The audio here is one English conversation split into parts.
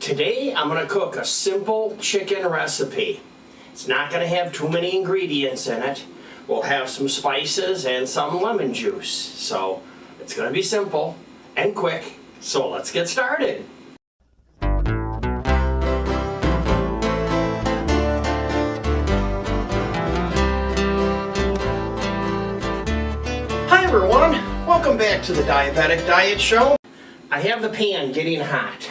Today I'm going to cook a simple chicken recipe. It's not going to have too many ingredients in it. We'll have some spices and some lemon juice. So it's going to be simple and quick. So let's get started. Hi everyone, welcome back to the Diabetic Diet Show. I have the pan getting hot.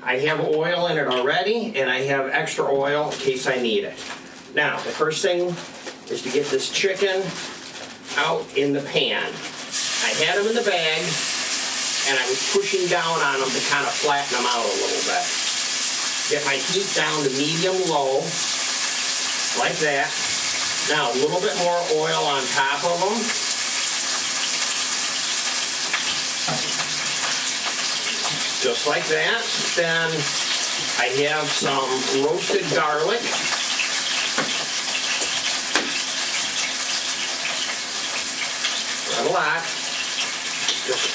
I have oil in it already, and I have extra oil in case I need it. Now, the first thing is to get this chicken out in the pan. I had them in the bag, and I was pushing down on them to kind of flatten them out a little bit. Get my heat down to medium-low, like that. Now, a little bit more oil on top of them. Just like that. Then I have some roasted garlic. Not a lot. Just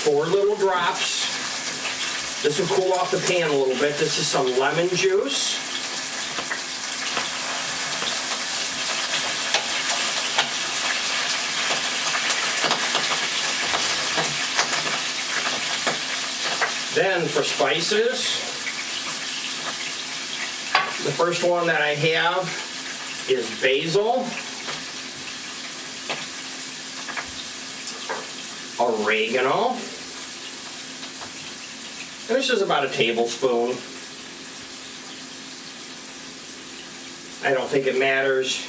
4 little drops. This will cool off the pan a little bit. This is some lemon juice. Then for spices, the first one that I have is basil, oregano, and this is about a tablespoon. I don't think it matters.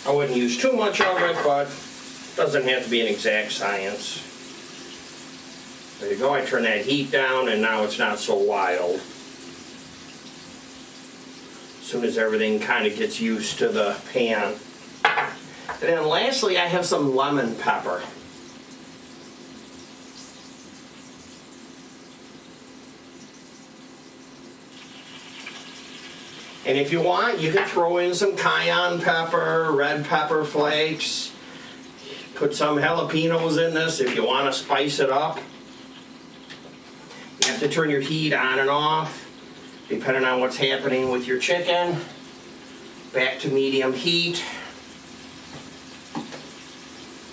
I wouldn't use too much of it, but it doesn't have to be an exact science. There you go, I turn that heat down and now it's not so wild. As soon as everything kind of gets used to the pan. And then lastly, I have some lemon pepper. And if you want, you can throw in some cayenne pepper, red pepper flakes. Put some jalapenos in this if you want to spice it up. You have to turn your heat on and off, depending on what's happening with your chicken. Back to medium heat.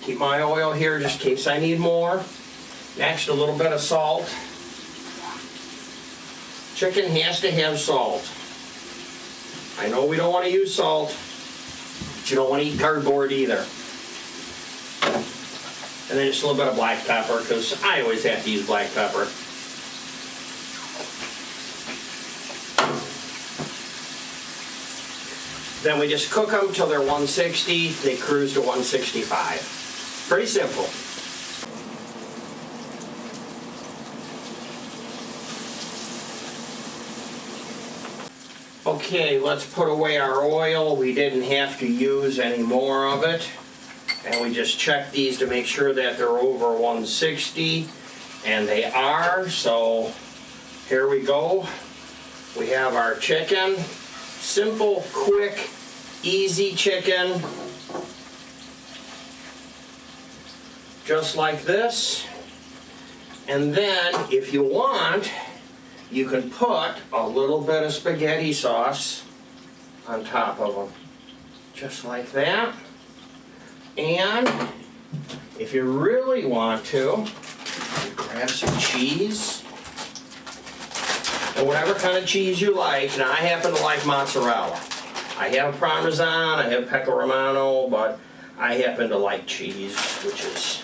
Keep my oil here just in case I need more. Next, a little bit of salt. Chicken has to have salt. I know we don't want to use salt, but you don't want to eat cardboard either. And then just a little bit of black pepper, because I always have to use black pepper. Then we just cook them till they're 160. They cruise to 165. Pretty simple. Okay, let's put away our oil. We didn't have to use any more of it. And we just check these to make sure that they're over 160. And they are, so here we go. We have our chicken. Simple, quick, easy chicken. Just like this. And then, if you want, you can put a little bit of spaghetti sauce on top of them. Just like that. And if you really want to, grab some cheese. Or whatever kind of cheese you like. Now I happen to like mozzarella. I have Parmesan, I have Pecorino Romano, but I happen to like cheese, which is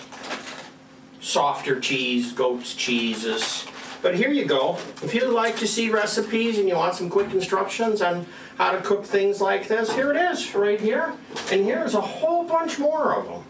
softer cheese, goat's cheeses. But here you go. If you'd like to see recipes and you want some quick instructions on how to cook things like this, here it is, right here. And here's a whole bunch more of them.